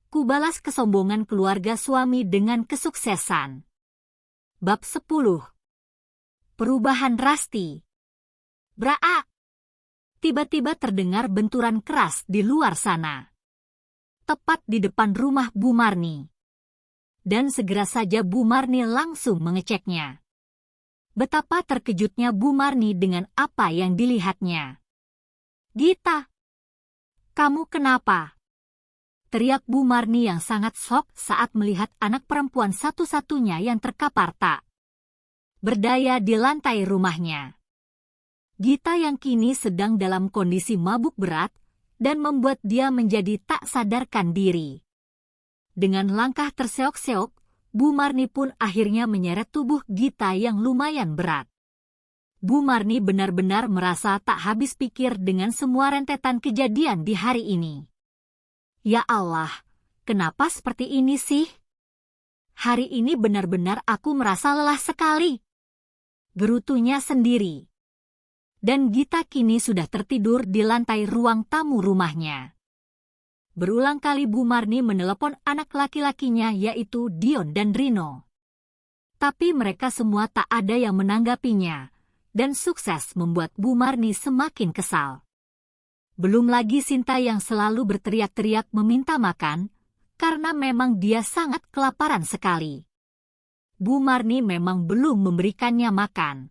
Kubalas kesombongan keluarga suami dengan kesuksesan. Bab 10. Perubahan Rasti. Braa! Tiba-tiba terdengar benturan keras di luar sana. Tepat di depan rumah Bu Marni. Dan segera saja Bu Marni langsung mengeceknya. Betapa terkejutnya Bu Marni dengan apa yang dilihatnya. "Gita, kamu kenapa?" teriak Bu Marni yang sangat shock saat melihat anak perempuan satu-satunya yang terkapar tak berdaya di lantai rumahnya. Gita yang kini sedang dalam kondisi mabuk berat dan membuat dia menjadi tak sadarkan diri. Dengan langkah terseok-seok, Bu Marni pun akhirnya menyeret tubuh Gita yang lumayan berat. Bu Marni benar-benar merasa tak habis pikir dengan semua rentetan kejadian di hari ini. Ya Allah, kenapa seperti ini sih? Hari ini benar-benar aku merasa lelah sekali. Gerutunya sendiri. Dan Gita kini sudah tertidur di lantai ruang tamu rumahnya. Berulang kali Bu Marni menelepon anak laki-lakinya yaitu Dion dan Rino. Tapi mereka semua tak ada yang menanggapinya, dan sukses membuat Bu Marni semakin kesal. Belum lagi Sinta yang selalu berteriak-teriak meminta makan, karena memang dia sangat kelaparan sekali. Bu Marni memang belum memberikannya makan.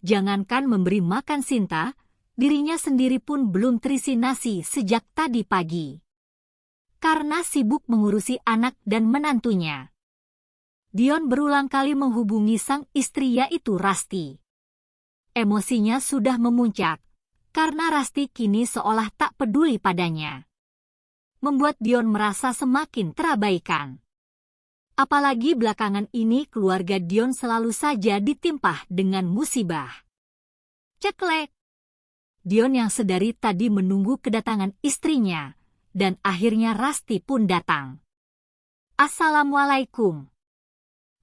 Jangankan memberi makan Sinta, dirinya sendiri pun belum terisi nasi sejak tadi pagi. Karena sibuk mengurusi anak dan menantunya. Dion berulang kali menghubungi sang istri yaitu Rasti. Emosinya sudah memuncak, karena Rasti kini seolah tak peduli padanya. Membuat Dion merasa semakin terabaikan. Apalagi belakangan ini keluarga Dion selalu saja ditimpa dengan musibah. Ceklek! Dion yang sedari tadi menunggu kedatangan istrinya, dan akhirnya Rasti pun datang. "Assalamualaikum,"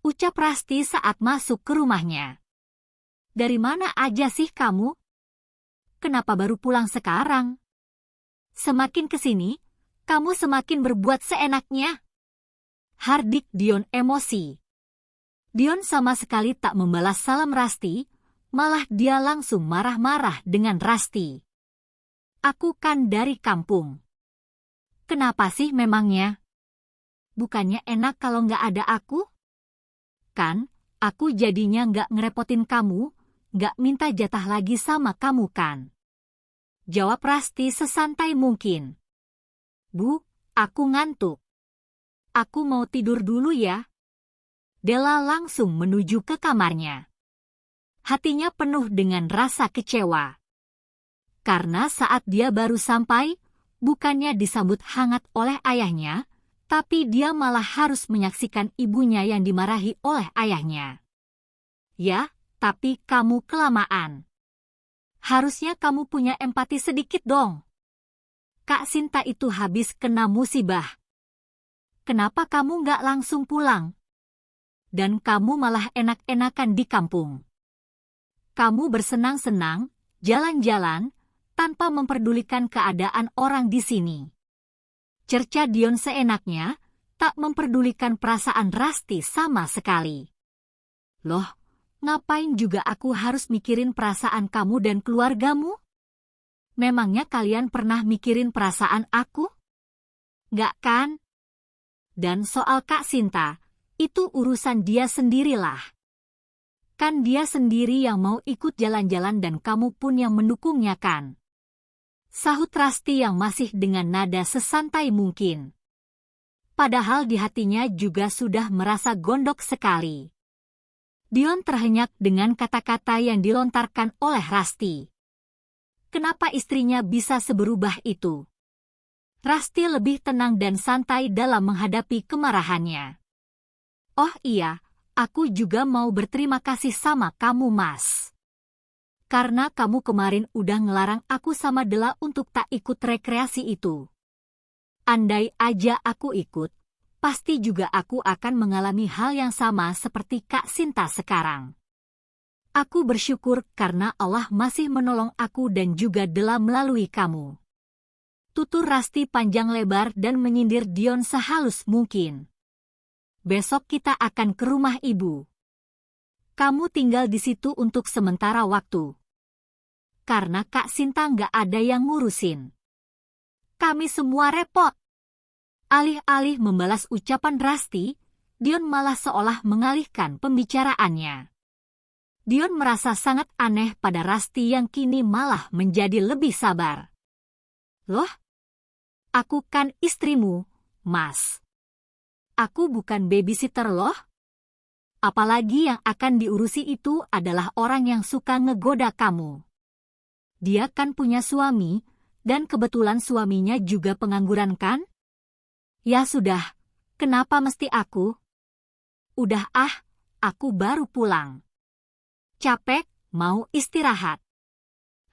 ucap Rasti saat masuk ke rumahnya. "Dari mana aja sih kamu? Kenapa baru pulang sekarang? Semakin kesini, kamu semakin berbuat seenaknya." Hardik Dion emosi. Dion sama sekali tak membalas salam Rasti, malah dia langsung marah-marah dengan Rasti. "Aku kan dari kampung. Kenapa sih memangnya? Bukannya enak kalau nggak ada aku? Kan, aku jadinya nggak ngerepotin kamu, nggak minta jatah lagi sama kamu kan?" Jawab Rasti sesantai mungkin. "Bu, aku ngantuk. Aku mau tidur dulu ya." Della langsung menuju ke kamarnya. Hatinya penuh dengan rasa kecewa. Karena saat dia baru sampai, bukannya disambut hangat oleh ayahnya, tapi dia malah harus menyaksikan ibunya yang dimarahi oleh ayahnya. "Ya, tapi kamu kelamaan. Harusnya kamu punya empati sedikit dong. Kak Sinta itu habis kena musibah. Kenapa kamu nggak langsung pulang? Dan kamu malah enak-enakan di kampung. Kamu bersenang-senang, jalan-jalan, tanpa memperdulikan keadaan orang di sini." Cerca Dion seenaknya, tak memperdulikan perasaan Rasti sama sekali. "Loh, ngapain juga aku harus mikirin perasaan kamu dan keluargamu? Memangnya kalian pernah mikirin perasaan aku? Nggak kan? Dan soal Kak Sinta, itu urusan dia sendirilah. Kan dia sendiri yang mau ikut jalan-jalan dan kamu pun yang mendukungnya kan?" Sahut Rasti yang masih dengan nada sesantai mungkin. Padahal di hatinya juga sudah merasa gondok sekali. Dion terhenyak dengan kata-kata yang dilontarkan oleh Rasti. Kenapa istrinya bisa seberubah itu? Rasti lebih tenang dan santai dalam menghadapi kemarahannya. "Oh iya, aku juga mau berterima kasih sama kamu, Mas. Karena kamu kemarin udah ngelarang aku sama Della untuk tak ikut rekreasi itu. Andai aja aku ikut, pasti juga aku akan mengalami hal yang sama seperti Kak Sinta sekarang. Aku bersyukur karena Allah masih menolong aku dan juga Della melalui kamu." Tutur Rasti panjang lebar dan menyindir Dion sehalus mungkin. Besok kita akan ke rumah ibu. Kamu tinggal di situ untuk sementara waktu. Karena Kak Sinta nggak ada yang ngurusin. Kami semua repot. Alih-alih membalas ucapan Rasti, Dion malah seolah mengalihkan pembicaraannya. Dion merasa sangat aneh pada Rasti yang kini malah menjadi lebih sabar. Loh? Aku kan istrimu, Mas. Aku bukan babysitter loh. Apalagi yang akan diurusi itu adalah orang yang suka ngegoda kamu. Dia kan punya suami, dan kebetulan suaminya juga pengangguran kan? Ya sudah, kenapa mesti aku? Udah aku baru pulang. Capek, mau istirahat.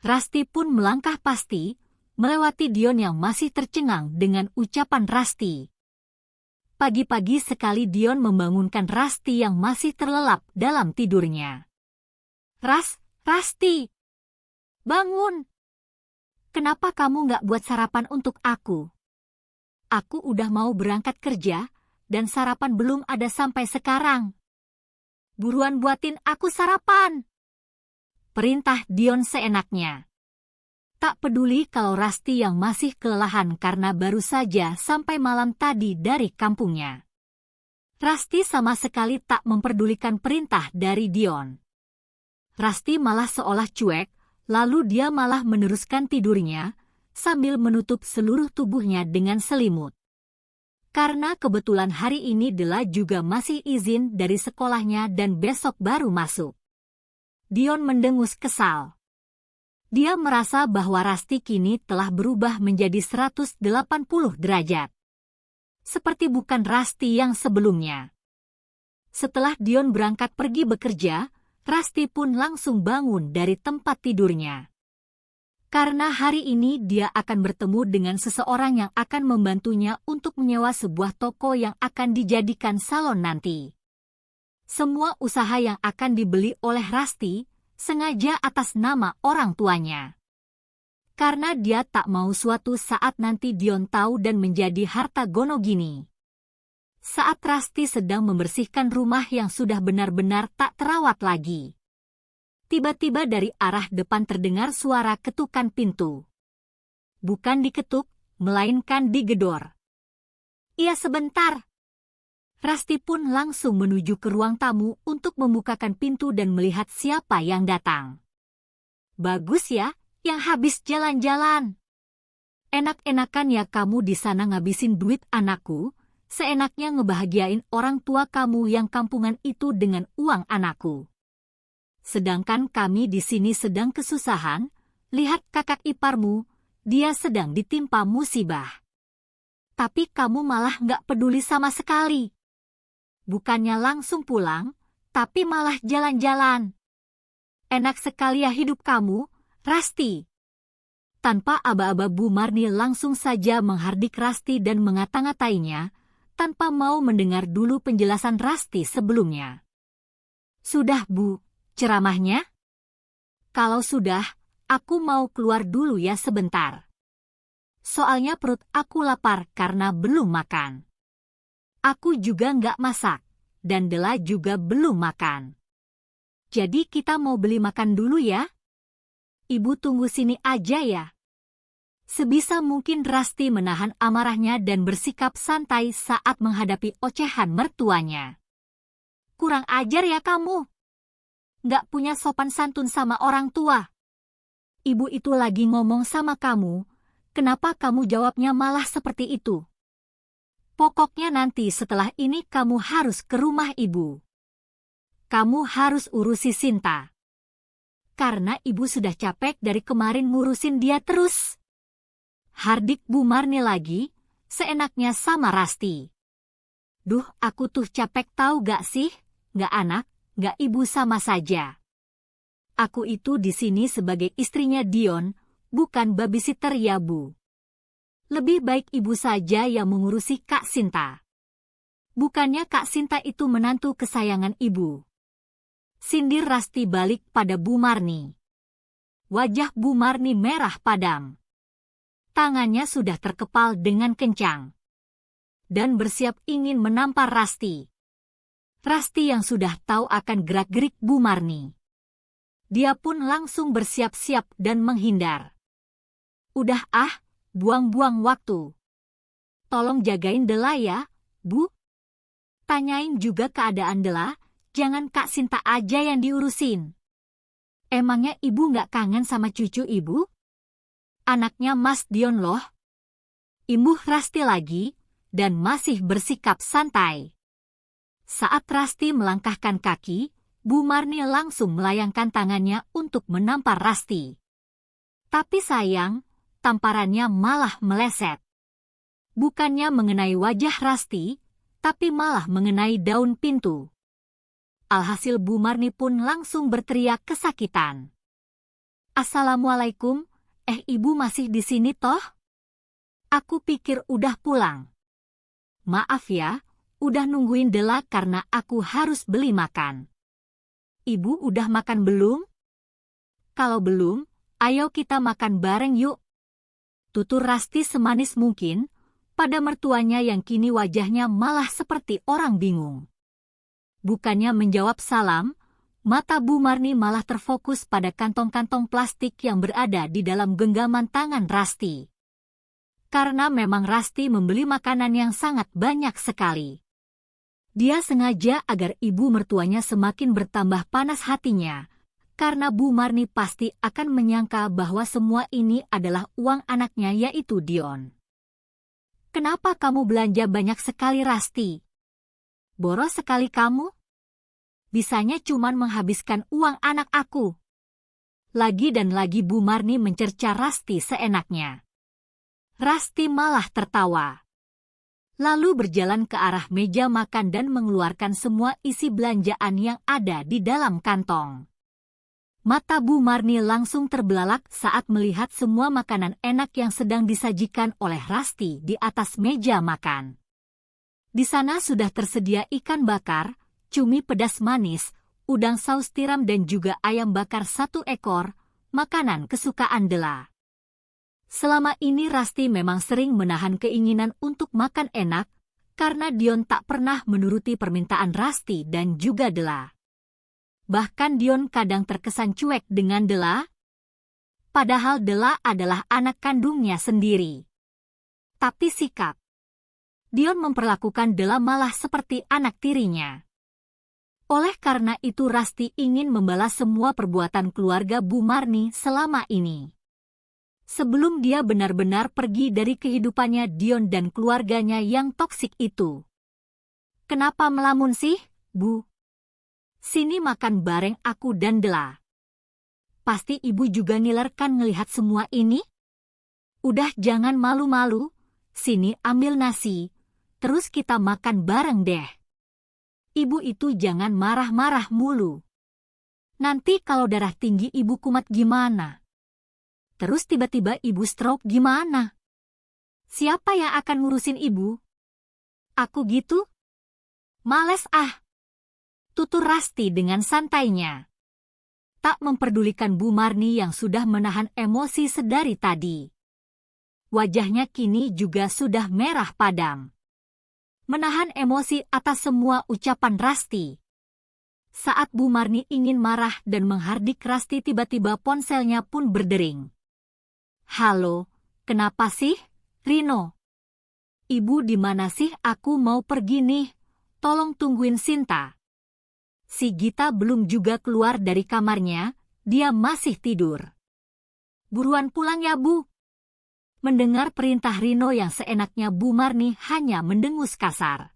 Rasti pun melangkah pasti, melewati Dion yang masih tercengang dengan ucapan Rasti. Pagi-pagi sekali Dion membangunkan Rasti yang masih terlelap dalam tidurnya. Rasti! Bangun! Kenapa kamu nggak buat sarapan untuk aku? Aku udah mau berangkat kerja, dan sarapan belum ada sampai sekarang. Buruan buatin aku sarapan! Perintah Dion seenaknya. Tak peduli kalau Rasti yang masih kelelahan karena baru saja sampai malam tadi dari kampungnya. Rasti sama sekali tak memperdulikan perintah dari Dion. Rasti malah seolah cuek, lalu dia malah meneruskan tidurnya, sambil menutup seluruh tubuhnya dengan selimut. Karena kebetulan hari ini Della juga masih izin dari sekolahnya dan besok baru masuk. Dion mendengus kesal. Dia merasa bahwa Rasti kini telah berubah menjadi 180 derajat. Seperti bukan Rasti yang sebelumnya. Setelah Dion berangkat pergi bekerja, Rasti pun langsung bangun dari tempat tidurnya. Karena hari ini dia akan bertemu dengan seseorang yang akan membantunya untuk menyewa sebuah toko yang akan dijadikan salon nanti. Semua usaha yang akan dibeli oleh Rasti sengaja atas nama orang tuanya. Karena dia tak mau suatu saat nanti Dion tahu dan menjadi harta gono gini. Saat Rasti sedang membersihkan rumah yang sudah benar-benar tak terawat lagi. Tiba-tiba dari arah depan terdengar suara ketukan pintu. Bukan diketuk, melainkan digedor. Iya sebentar. Rasti pun langsung menuju ke ruang tamu untuk membukakan pintu dan melihat siapa yang datang. Bagus ya, yang habis jalan-jalan. Enak-enakan ya kamu di sana ngabisin duit anakku, seenaknya ngebahagiain orang tua kamu yang kampungan itu dengan uang anakku. Sedangkan kami di sini sedang kesusahan, lihat kakak iparmu, dia sedang ditimpa musibah. Tapi kamu malah nggak peduli sama sekali. Bukannya langsung pulang, tapi malah jalan-jalan. Enak sekali ya hidup kamu, Rasti. Tanpa aba-aba Bu Marni langsung saja menghardik Rasti dan mengata-ngatainya, tanpa mau mendengar dulu penjelasan Rasti sebelumnya. Sudah Bu, ceramahnya? Kalau sudah, aku mau keluar dulu ya sebentar. Soalnya perut aku lapar karena belum makan. Aku juga nggak masak, dan Della juga belum makan. Jadi kita mau beli makan dulu ya? Ibu tunggu sini aja ya. Sebisa mungkin Rasti menahan amarahnya dan bersikap santai saat menghadapi ocehan mertuanya. Kurang ajar ya kamu. Nggak punya sopan santun sama orang tua. Ibu itu lagi ngomong sama kamu, kenapa kamu jawabnya malah seperti itu? Pokoknya nanti setelah ini kamu harus ke rumah ibu. Kamu harus urusi Sinta. Karena ibu sudah capek dari kemarin ngurusin dia terus. Hardik Bu Marni lagi, seenaknya sama Rasti. Duh, aku tuh capek tahu gak sih? Gak anak, gak ibu sama saja. Aku itu di sini sebagai istrinya Dion, bukan babysitter ya Bu. Lebih baik ibu saja yang mengurusi Kak Sinta. Bukannya Kak Sinta itu menantu kesayangan ibu. Sindir Rasti balik pada Bu Marni. Wajah Bu Marni merah padam. Tangannya sudah terkepal dengan kencang dan bersiap ingin menampar Rasti. Rasti yang sudah tahu akan gerak-gerik Bu Marni. Dia pun langsung bersiap-siap dan menghindar. Udah buang-buang waktu. Tolong jagain Dela ya, Bu. Tanyain juga keadaan Dela, jangan Kak Sinta aja yang diurusin. Emangnya Ibu nggak kangen sama cucu Ibu? Anaknya Mas Dion loh. Imbuh Rasti lagi, dan masih bersikap santai. Saat Rasti melangkahkan kaki, Bu Marni langsung melayangkan tangannya untuk menampar Rasti. Tapi sayang, tamparannya malah meleset. Bukannya mengenai wajah Rasti, tapi malah mengenai daun pintu. Alhasil Bu Marni pun langsung berteriak kesakitan. Assalamualaikum, Ibu masih di sini toh? Aku pikir udah pulang. Maaf ya, udah nungguin Dela karena aku harus beli makan. Ibu udah makan belum? Kalau belum, ayo kita makan bareng yuk. Tutur Rasti semanis mungkin, pada mertuanya yang kini wajahnya malah seperti orang bingung. Bukannya menjawab salam, mata Bu Marni malah terfokus pada kantong-kantong plastik yang berada di dalam genggaman tangan Rasti. Karena memang Rasti membeli makanan yang sangat banyak sekali. Dia sengaja agar ibu mertuanya semakin bertambah panas hatinya, karena Bu Marni pasti akan menyangka bahwa semua ini adalah uang anaknya yaitu Dion. Kenapa kamu belanja banyak sekali Rasti? Boros sekali kamu? Bisanya cuman menghabiskan uang anak aku. Lagi dan lagi Bu Marni mencerca Rasti seenaknya. Rasti malah tertawa. Lalu berjalan ke arah meja makan dan mengeluarkan semua isi belanjaan yang ada di dalam kantong. Mata Bu Marni langsung terbelalak saat melihat semua makanan enak yang sedang disajikan oleh Rasti di atas meja makan. Di sana sudah tersedia ikan bakar, cumi pedas manis, udang saus tiram dan juga ayam bakar 1 ekor, makanan kesukaan Dela. Selama ini Rasti memang sering menahan keinginan untuk makan enak, karena Dion tak pernah menuruti permintaan Rasti dan juga Dela. Bahkan Dion kadang terkesan cuek dengan Dela, padahal Dela adalah anak kandungnya sendiri. Tapi sikap Dion memperlakukan Dela malah seperti anak tirinya. Oleh karena itu Rasti ingin membalas semua perbuatan keluarga Bu Marni selama ini. Sebelum dia benar-benar pergi dari kehidupannya Dion dan keluarganya yang toksik itu. Kenapa melamun sih, Bu? Sini makan bareng aku dan Dela. Pasti ibu juga ngiler kan ngelihat semua ini? Udah jangan malu-malu, sini ambil nasi, terus kita makan bareng deh. Ibu itu jangan marah-marah mulu. Nanti kalau darah tinggi ibu kumat gimana? Terus tiba-tiba ibu stroke gimana? Siapa yang akan ngurusin ibu? Aku gitu? Males tutur Rasti dengan santainya. Tak memperdulikan Bu Marni yang sudah menahan emosi sedari tadi. Wajahnya kini juga sudah merah padam. Menahan emosi atas semua ucapan Rasti. Saat Bu Marni ingin marah dan menghardik Rasti tiba-tiba ponselnya pun berdering. Halo, kenapa sih, Rino? Ibu di mana sih? Aku mau pergi nih, tolong tungguin Sinta. Si Gita belum juga keluar dari kamarnya, dia masih tidur. Buruan pulang ya Bu. Mendengar perintah Rino yang seenaknya Bu Marni hanya mendengus kasar.